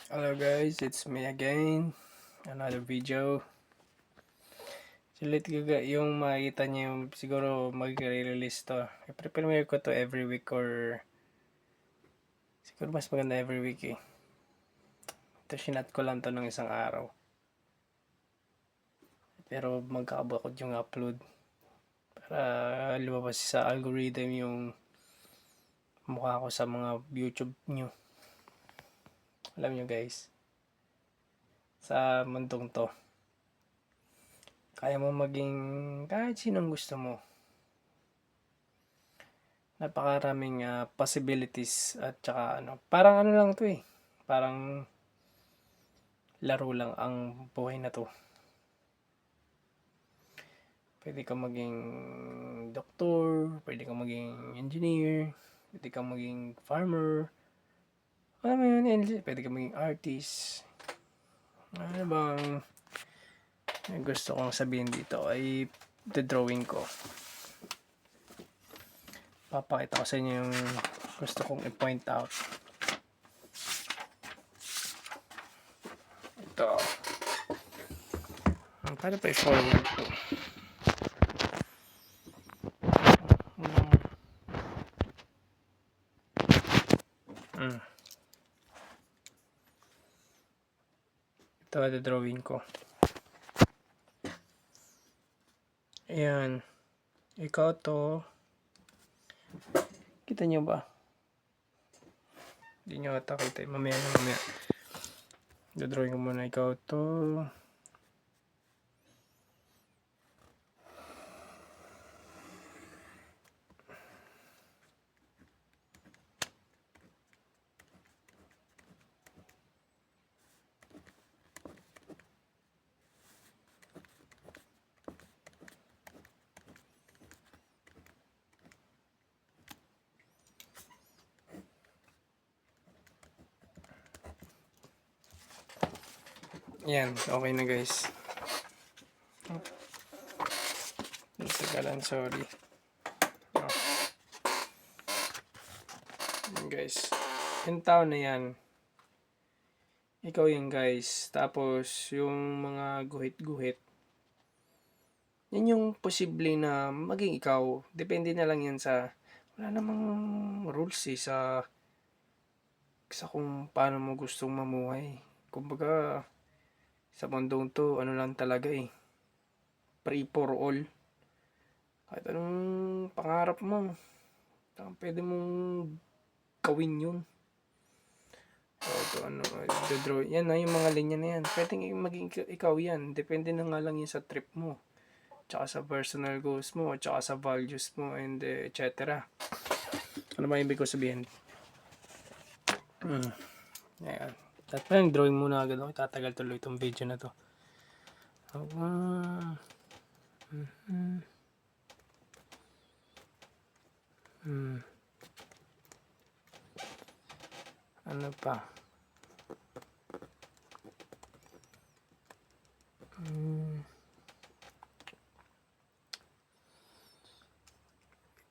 Hello guys, it's me again. Another video. Sulit ko yung makikita niyo yung siguro mag-release to. I-prepare ko to every week or siguro mas maganda every week eh. Ito sinat ko lang to ng isang araw. Pero magkakabakod yung upload. Para lumabas sa algorithm yung mukha ko sa mga YouTube nyo. Alam nyo guys, sa mundong to, kaya mo maging kahit sinong gusto mo. Napakaraming possibilities at saka parang ano lang to eh. Parang laro lang ang buhay na to. Pwede kang maging doktor, pwede kang maging engineer, pwede kang maging farmer. Alam mo yun, pwede kang maging artist. Ano bang gusto kong sabihin dito ay the drawing ko. Papakita ko sa inyo yung gusto kong i-point out. Ito. Paano pa i-forward to? Ito ang drawing ko. Ayan. Ikaw to. Kita nyo ba? Hindi nyo ata kita. Mamaya. Drawing ko muna. Ikaw to. Yan, okay na guys. Natagalan, sorry. Yan guys. Yung tao na yan. Ikaw yan guys. Tapos, yung mga guhit-guhit. Yan yung posible na maging ikaw. Depende na lang yan sa, wala namang rules eh, sa kung paano mo gustong mamuhay. Kumbaga, sa mundong to, ano lang talaga eh. Free for all. Kahit anong pangarap mo, pwede mong gawin yun. So, draw. Yan na yung mga linya na yan. Pwede maging ikaw yan. Depende na nga lang yun sa trip mo. Tsaka sa personal goals mo. Tsaka sa values mo. And etc. Ano ba ibig ko sabihin? Ayan. At parang drawing muna agad ako. Tatagal tuloy itong video na to. Ano pa?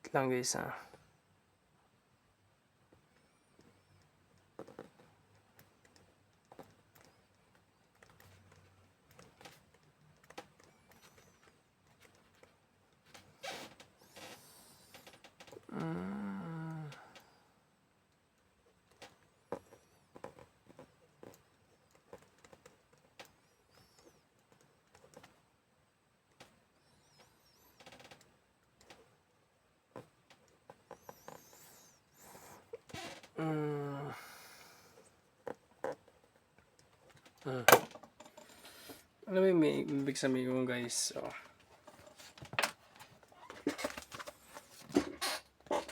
Wait lang guys ha. Alam mo may ibig sabihin ko guys. So,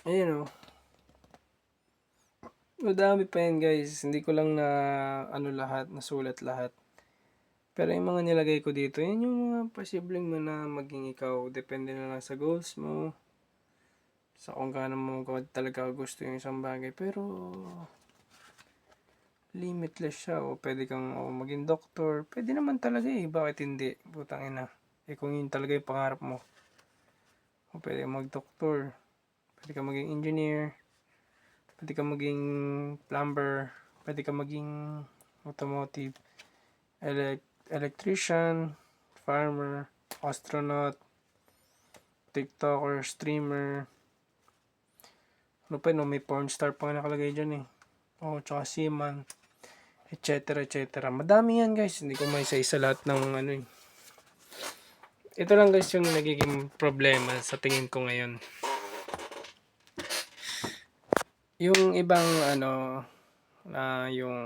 ayan o. Madami pa yan guys. Hindi ko lang na nasulat lahat. Pero yung mga nilagay ko dito, yan yung mga posibleng mo na maging ikaw. Depende na lang sa goals mo. Sa kung gaano mo talaga gusto yung isang bagay. Pero limitless siya. O pwede kang maging doktor. Pwede naman talaga eh. Bakit hindi? Putang ina. Eh kung yun talaga yung pangarap mo. O pwede kang mag-doktor. Pwede kang maging engineer. Pwede kang maging plumber. Pwede kang maging automotive, electrician, farmer, astronaut, TikToker, streamer. Ano pa, no? May porn star pa nga nakalagay dyan eh. Oh, tsaka seaman, etc. etc. Madami yan guys. Hindi ko may isa lahat ng ano eh. Ito lang guys yung nagiging problema sa tingin ko ngayon. Yung ibang ano, yung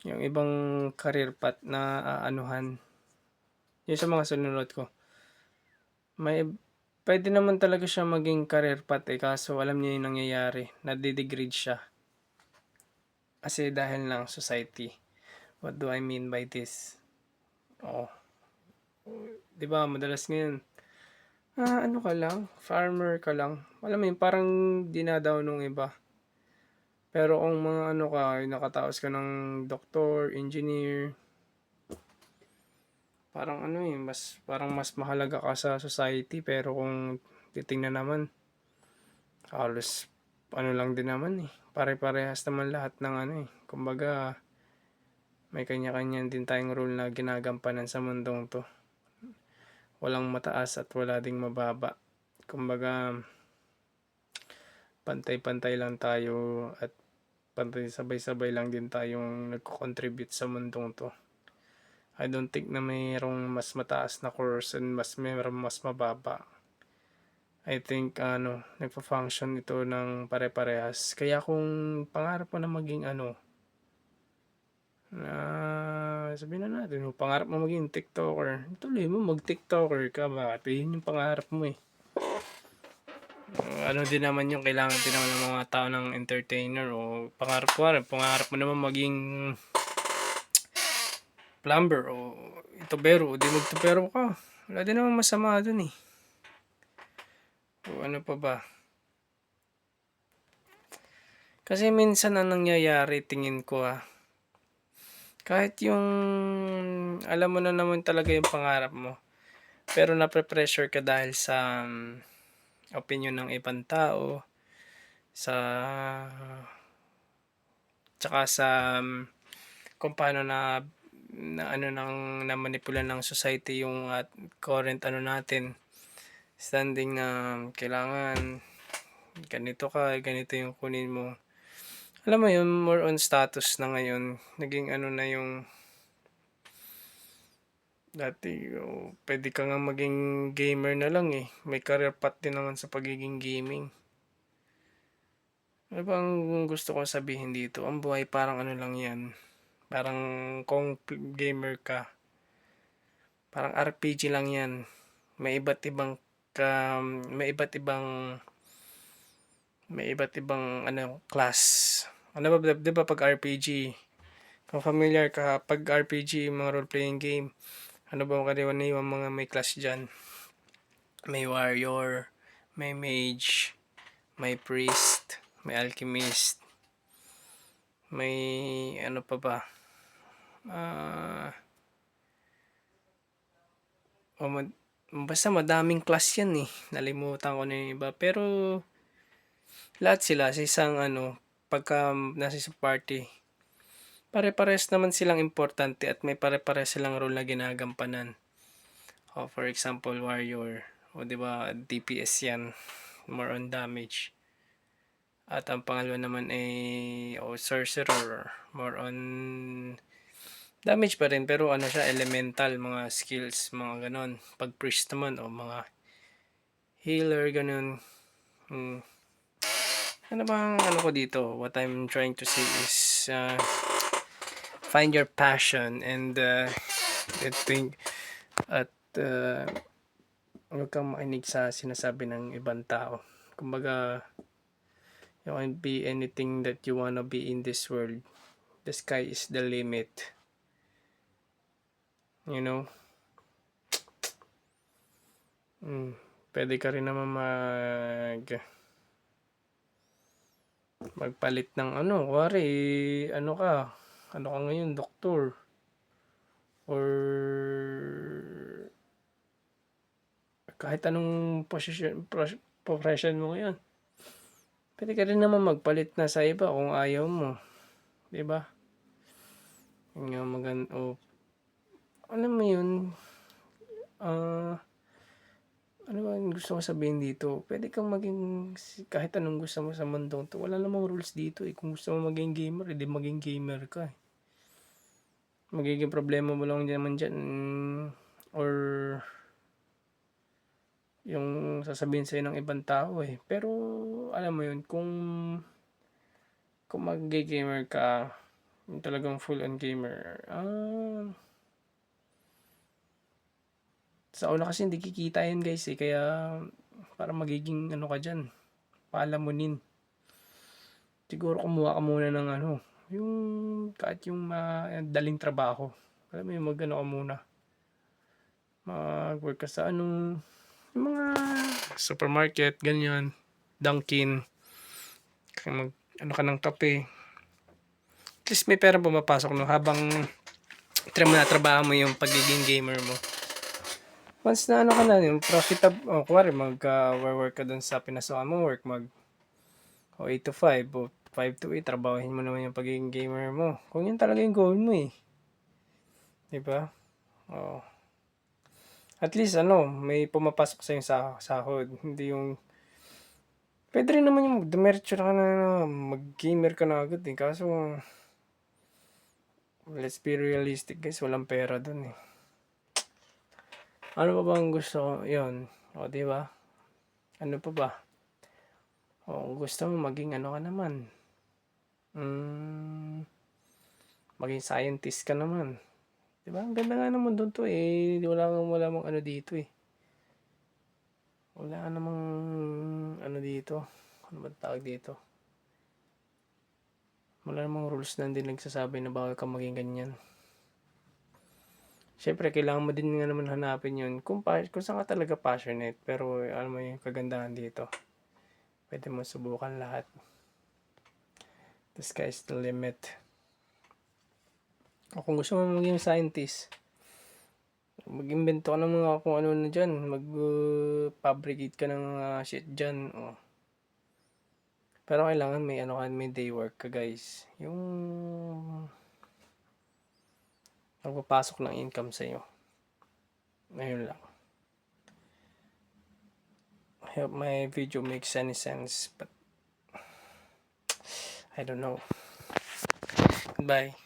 ibang career path na aanuhan. Yung sa mga sununod ko. Pwede naman talaga siya maging career path eh, kaso alam niya yung nangyayari. Nade-degrade siya. Kasi dahil lang society. What do I mean by this? Oh. 'Di ba madalas ngayon, ano ka lang, farmer ka lang. Alam mo yun, parang dinadaw nung iba. Pero kung mga ano ka, nakataos ka ng doktor, engineer, parang ano eh, parang mas mahalaga ka sa society. Pero kung titingnan naman, halos ano lang din naman eh. Pare-parehas naman lahat ng ano eh. Kumbaga, may kanya-kanya din tayong role na ginagampanan sa mundong to. Walang mataas at wala ding mababa. Kumbaga, pantay-pantay lang tayo at pantay sabay-sabay lang din tayong nagko-contribute sa mundong to. I don't think na mayroong mas mataas na course and mayroong mas mababa. I think nagpa-function ito ng pare-parehas. Kaya kung pangarap mo na maging sabihin na natin, pangarap mo maging TikToker, tuloy mo mag-TikToker ka. Bakit? Yun yung pangarap mo eh. Ano din naman yung kailangan din naman ng mga tao ng entertainer o pangarap mo naman maging plumber o itubero o di magtubero ka. Wala din naman masama dun eh. O ano pa ba? Kasi minsan ang nangyayari, tingin ko kahit yung alam mo na naman talaga yung pangarap mo, pero napre-pressure ka dahil sa opinion ng ibang tao, tsaka sa kung paano na manipula ng society yung current natin, standing na kailangan ganito ganito yung kunin mo. Alam mo yun, more on status na ngayon. Naging na yung dati, pwede ka nga maging gamer na lang eh. May career path din naman sa pagiging gaming. Ano bang gusto kong sabihin dito? Ang buhay parang lang yan. Parang kung gamer ka, parang RPG lang yan. May iba't ibang class. Ano ba, 'di ba pag RPG, kung familiar ka, pag RPG, mga role-playing game, ano ba karaniwan mga may class dyan? May warrior, may mage, may priest, may alchemist, may ano pa ba? Basta madaming class yan eh. Nalimutan ko na yung iba. Pero lahat sila sa isang pagka nasa sa party, pare-pares naman silang importante at may pare-pares silang role na ginagampanan. For example, warrior. O diba, DPS yan. More on damage. At ang pangalawa naman ay sorcerer. More on damage pa rin, pero siya, elemental, mga skills, mga ganon. Pag priest naman, mga healer, ganon. Ano bang ko dito? What I'm trying to say is, find your passion and huwag kang makinig sa sinasabi ng ibang tao. Kumbaga, you can be anything that you wanna be in this world. The sky is the limit. You know? Pwede ka rin naman magpalit ng kuwari, ka ngayon, doktor. Or kahit anong profession mo ngayon. Pwede ka rin naman magpalit na sa iba kung ayaw mo. 'di ba? Yun nga alam mo yun, ah, ano ba yung gusto ko sabihin dito, puwede kang maging kahit anong gusto mo sa mundong 'to, wala namang rules dito, eh. Kung gusto mo maging gamer, eh, 'di maging gamer ka, eh. Magiging problema mo lang naman diyan or yung sasabihin sa'yo ng ibang tao, eh. Pero alam mo yun, kung magge-gamer ka, yung talagang full on gamer, sa una kasi hindi kikita yan guys, eh. Kaya parang magiging ano ka diyan, palamunin. Siguro kumuha ka muna ng ano, yung kahit yung madaling trabaho. Alam mo yung mag-ano ka muna, mag-work ka sa ano, yung mga supermarket, ganyan, Dunkin, mag-ano ka ng kape. At least may pera pumapasok no habang trabaho mo yung pagiging gamer mo. Once na ano ka na, yung profitable, kuwari work ka dun sa pinasukan mo work, 8 to 5 o 5 to 8, trabahin mo naman yung pagiging gamer mo. Kung yun talaga yung goal mo, eh. 'Di ba? Oo. At least ano, may pumapasok sa yung sahod, hindi yung puwede rin naman yung dumiretso ka na mag-gamer ka na agad, eh. Kaso let's be realistic guys, walang pera dun, eh. Ano pa bang gusto ko? Yun, 'di ba? Ano pa ba? Gusto mo maging ano ka naman, hmm, maging scientist ka naman. 'Di ba, ang ganda nga ng mundong 'to, eh, wala namang ano dito, eh. Wala namang ano dito, ano bang tawag dito? Wala namang rules na hindi nagsasabi na bawal kang maging ganyan. Siyempre kailangan mo din nga naman hanapin 'yun kung saan ka talaga passionate, pero alam mo yung kagandahan dito, puwede mo subukan lahat. The sky's the limit. O kung gusto mo maging scientist, mag-imbento ka ng mga kung ano na diyan, fabricate ka ng mga shit diyan, oh. Pero kailangan may ano ka, may day work ka guys, yung magpapasok ng income sa'yo. Ayun lang. I hope my video makes any sense, but I don't know. Goodbye.